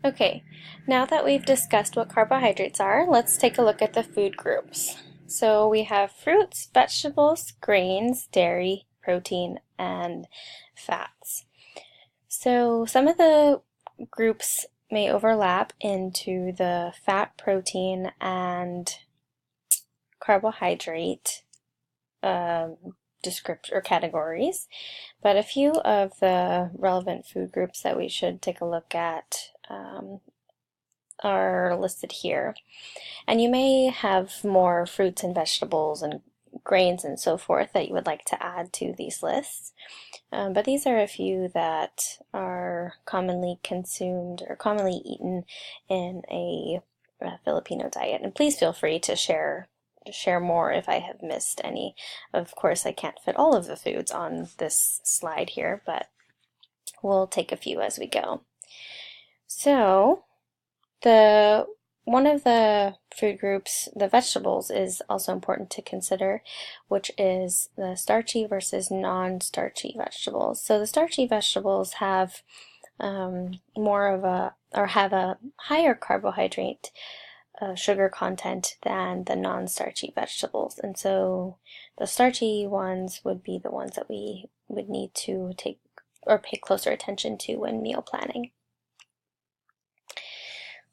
Okay, now that we've discussed what carbohydrates are, let's take a look at the food groups. So we have fruits, vegetables, grains, dairy, protein, and fats. So some of the groups may overlap into the fat, protein, and carbohydrate descriptor or categories, but a few of the relevant food groups that we should take a look at are listed here. And you may have more fruits and vegetables and grains and so forth that you would like to add to these lists. But these are a few that are commonly consumed or commonly eaten in a Filipino diet. And please feel free to share more if I have missed any. Of course, I can't fit all of the foods on this slide here, but we'll take a few as we go. So, one of the food groups, the vegetables, is also important to consider, which is the starchy versus non-starchy vegetables. So the starchy vegetables have more of a, or have a higher carbohydrate sugar content than the non-starchy vegetables. And so the starchy ones would be the ones that we would need to take or pay closer attention to when meal planning.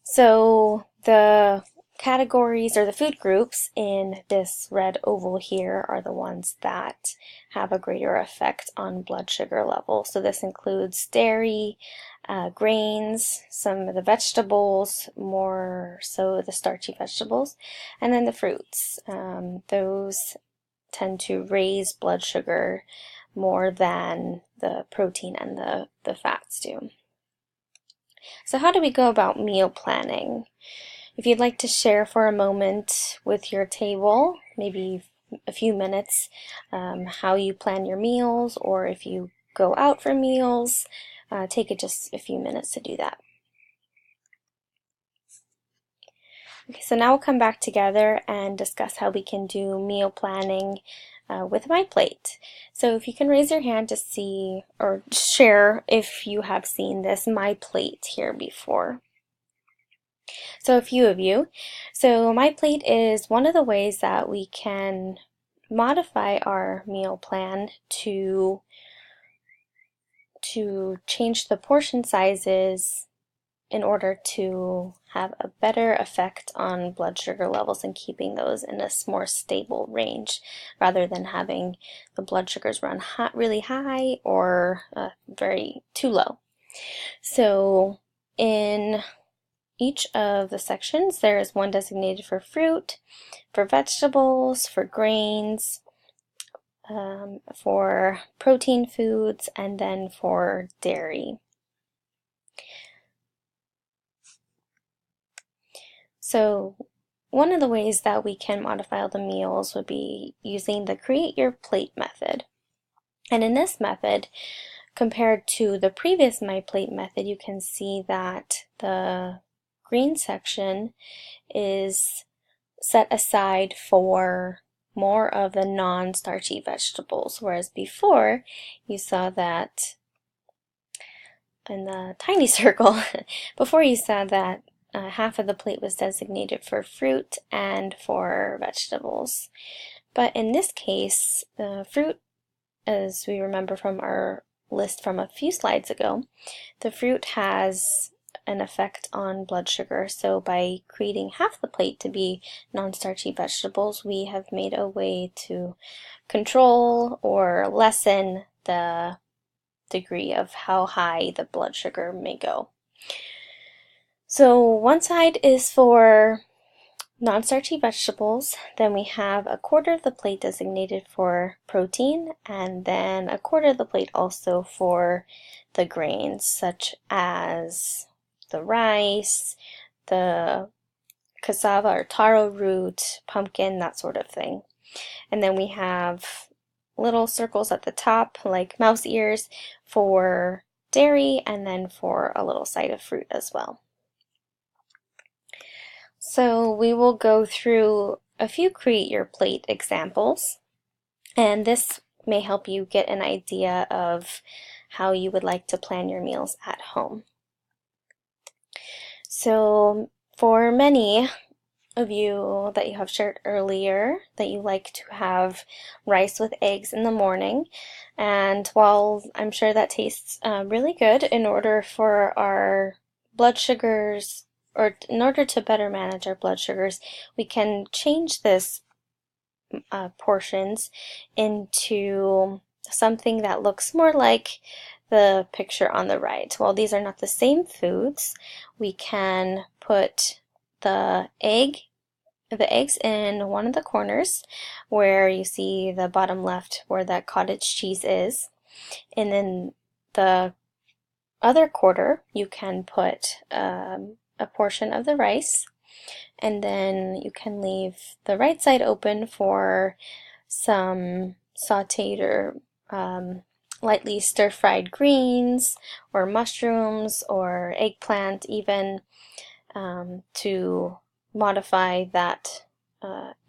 So the categories or the food groups in this red oval here are the ones that have a greater effect on blood sugar level. So this includes dairy, grains, some of the vegetables, more so the starchy vegetables, and then the fruits. Those tend to raise blood sugar more than the protein and the fats do. So how do we go about meal planning? If you'd like to share for a moment with your table, maybe a few minutes, how you plan your meals, or if you go out for meals, take it just a few minutes to do that. Okay, so now we'll come back together and discuss how we can do meal planning with My Plate. So if you can raise your hand to see or share if you have seen this My Plate here before. So a few of you. So My Plate is one of the ways that we can modify our meal plan to change the portion sizes in order to have a better effect on blood sugar levels and keeping those in a more stable range rather than having the blood sugars run really high or too low. So in each of the sections there is one designated for fruit, for vegetables, for grains, for protein foods, and then for dairy. So one of the ways that we can modify all the meals would be using the Create Your Plate method. And in this method, compared to the previous My Plate method, you can see that the green section is set aside for more of the non-starchy vegetables, whereas before you saw that in the tiny circle, before you saw that half of the plate was designated for fruit and for vegetables. But in this case, fruit, as we remember from our list from a few slides ago, the fruit has an effect on blood sugar. So by creating half the plate to be non-starchy vegetables, we have made a way to control or lessen the degree of how high the blood sugar may go. So one side is for non-starchy vegetables, then we have a quarter of the plate designated for protein, and then a quarter of the plate also for the grains, such as the rice, the cassava or taro root, pumpkin, that sort of thing. And then we have little circles at the top, like mouse ears, for dairy, and then for a little side of fruit as well. So we will go through a few Create Your Plate examples, and this may help you get an idea of how you would like to plan your meals at home. So for many of you that you have shared earlier that you like to have rice with eggs in the morning, and while I'm sure that tastes really good, in order for our blood sugars, or in order to better manage our blood sugars, we can change this portions into something that looks more like the picture on the right. While these are not the same foods, we can put the eggs in one of the corners where you see the bottom left where that cottage cheese is, and then the other quarter you can put a portion of the rice, and then you can leave the right side open for some sauteed or lightly stir-fried greens or mushrooms or eggplant even, to modify that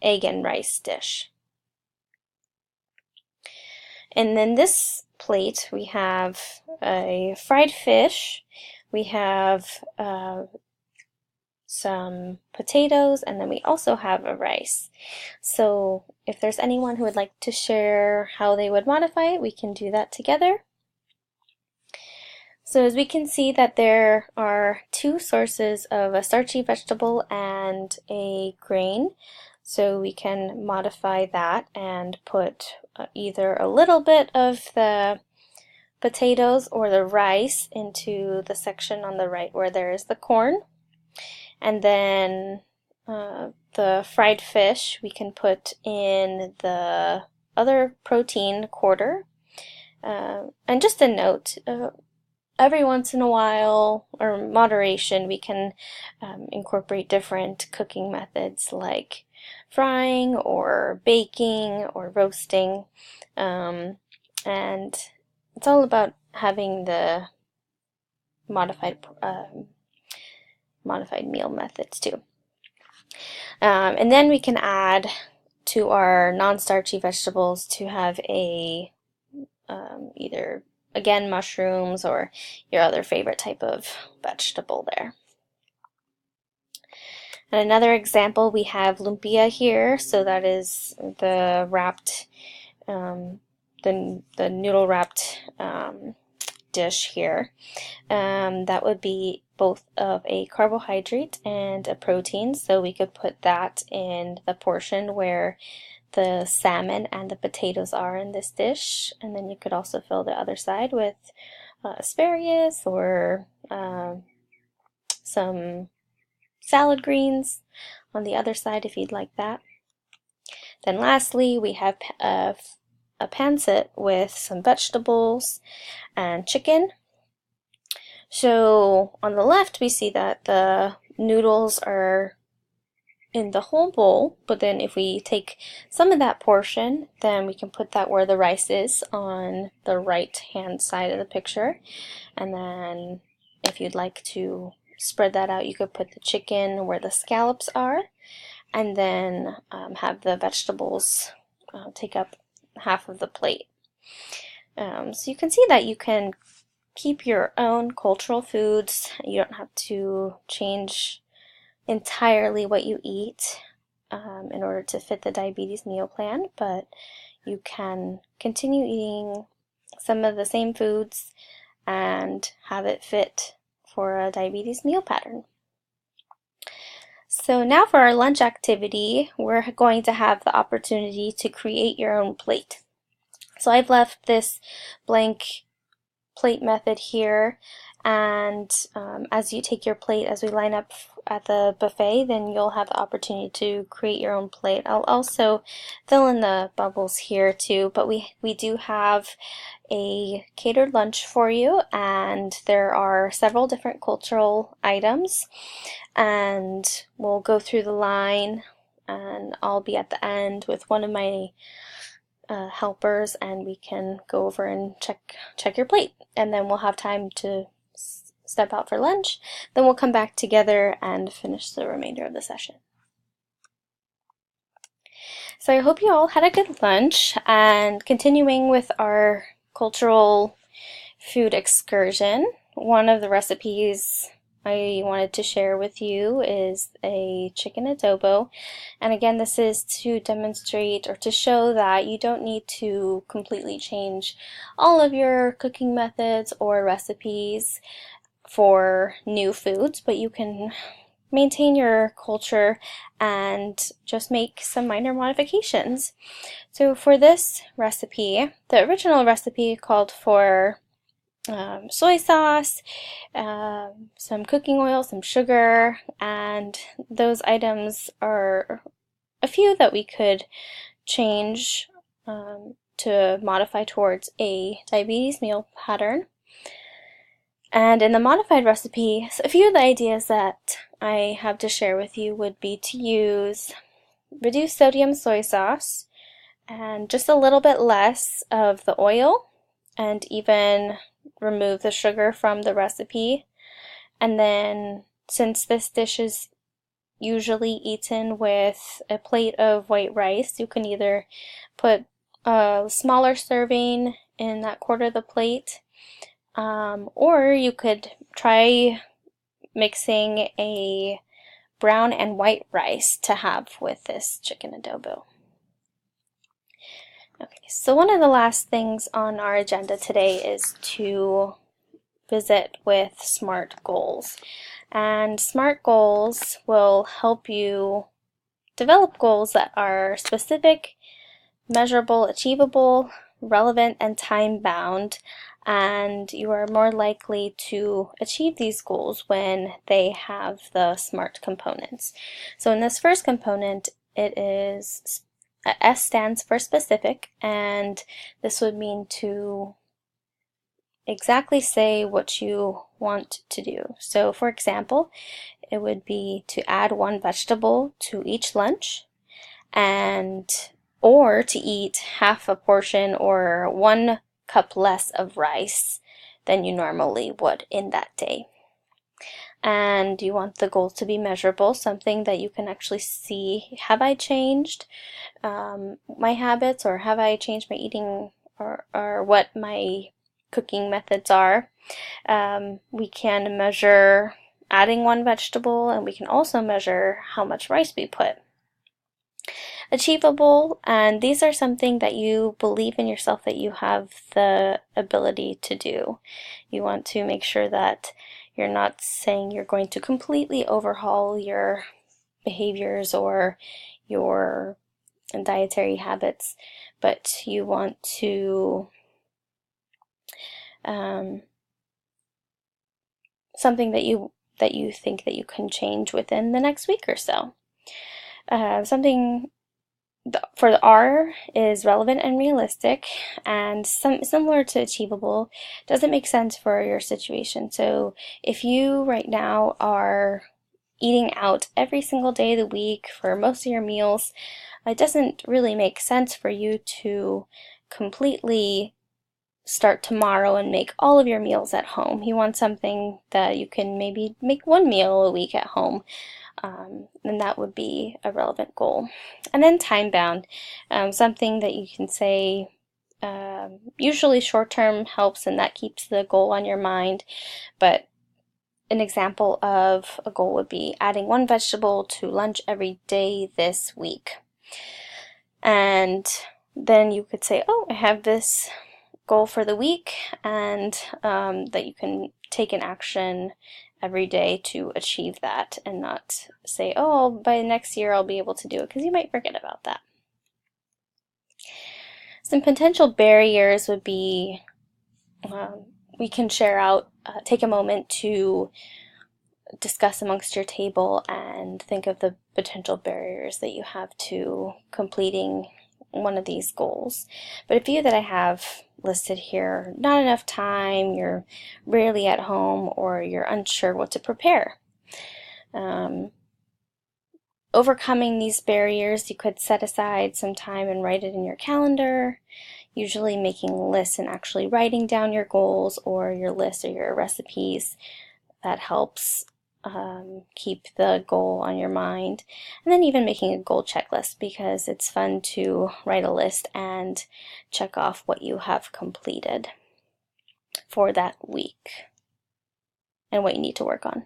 egg and rice dish. And then this plate we have a fried fish, we have some potatoes, and then we also have a rice. So if there's anyone who would like to share how they would modify it, we can do that together. So as we can see that there are two sources of a starchy vegetable and a grain, so we can modify that and put either a little bit of the potatoes or the rice into the section on the right where there is the corn. And then the fried fish we can put in the other protein quarter. And just a note, every once in a while, or moderation, we can incorporate different cooking methods like frying or baking or roasting. And it's all about having the modified meal methods too. And then we can add to our non-starchy vegetables to have a either, again, mushrooms or your other favorite type of vegetable there. And another example, we have lumpia here, so that is the wrapped, the noodle wrapped dish here. That would be both of a carbohydrate and a protein, so we could put that in the portion where the salmon and the potatoes are in this dish, and then you could also fill the other side with asparagus or some salad greens on the other side if you'd like that. Then lastly, we have a pancit with some vegetables and chicken. So on the left we see that the noodles are in the whole bowl, but then if we take some of that portion, then we can put that where the rice is on the right hand side of the picture. And then if you'd like to spread that out, you could put the chicken where the scallops are, and then have the vegetables take up half of the plate. So you can see that you can keep your own cultural foods. You don't have to change entirely what you eat in order to fit the diabetes meal plan, but you can continue eating some of the same foods and have it fit for a diabetes meal pattern. So now for our lunch activity, we're going to have the opportunity to create your own plate. So I've left this blank plate method here, and as you take your plate, as we line up at the buffet, then you'll have the opportunity to create your own plate. I'll also fill in the bubbles here too, but we do have a catered lunch for you, and there are several different cultural items, and we'll go through the line, and I'll be at the end with one of my helpers, and we can go over and check your plate, and then we'll have time to step out for lunch. Then we'll come back together and finish the remainder of the session. So I hope you all had a good lunch, and continuing with our cultural food excursion, one of the recipes I wanted to share with you is a chicken adobo. And again, this is to demonstrate or to show that you don't need to completely change all of your cooking methods or recipes for new foods, but you can maintain your culture and just make some minor modifications. So for this recipe, the original recipe called for soy sauce, some cooking oil, some sugar, and those items are a few that we could change to modify towards a diabetes meal pattern. And in the modified recipe, a few of the ideas that I have to share with you would be to use reduced sodium soy sauce and just a little bit less of the oil, and even remove the sugar from the recipe. And then, since this dish is usually eaten with a plate of white rice, you can either put a smaller serving in that quarter of the plate, or you could try mixing a brown and white rice to have with this chicken adobo. Okay, so one of the last things on our agenda today is to visit with SMART goals. And SMART goals will help you develop goals that are specific, measurable, achievable, relevant, and time-bound, and you are more likely to achieve these goals when they have the SMART components. So in this first component, it is S stands for specific, and this would mean to exactly say what you want to do. So for example, it would be to add one vegetable to each lunch, or to eat half a portion or 1 cup less of rice than you normally would in that day. And you want the goal to be measurable, something that you can actually see, have I changed my habits, or have I changed my eating, or what my cooking methods are. We can measure adding one vegetable, and we can also measure how much rice we put. Achievable, and these are something that you believe in yourself that you have the ability to do. You want to make sure that you're not saying you're going to completely overhaul your behaviors or your dietary habits, but you want to something that you think that you can change within the next week or so. Something for the R is relevant and realistic, and similar to achievable. Doesn't make sense for your situation. So if you right now are eating out every single day of the week for most of your meals, it doesn't really make sense for you to completely start tomorrow and make all of your meals at home. You want something that you can maybe make 1 meal a week at home, and that would be a relevant goal. And then time bound, something that you can say, usually short term helps, and that keeps the goal on your mind, but an example of a goal would be adding 1 vegetable to lunch every day this week. And then you could say, oh, I have this goal for the week, and that you can take an action every day to achieve that, and not say, oh, by next year I'll be able to do it, because you might forget about that. Some potential barriers would be, we can share out, take a moment to discuss amongst your table and think of the potential barriers that you have to completing one of these goals. But a few that I have listed here: not enough time, you're rarely at home, or you're unsure what to prepare. Overcoming these barriers, you could set aside some time and write it in your calendar, usually making lists and actually writing down your goals or your lists or your recipes. That helps keep the goal on your mind. And then even making a goal checklist, because it's fun to write a list and check off what you have completed for that week and what you need to work on.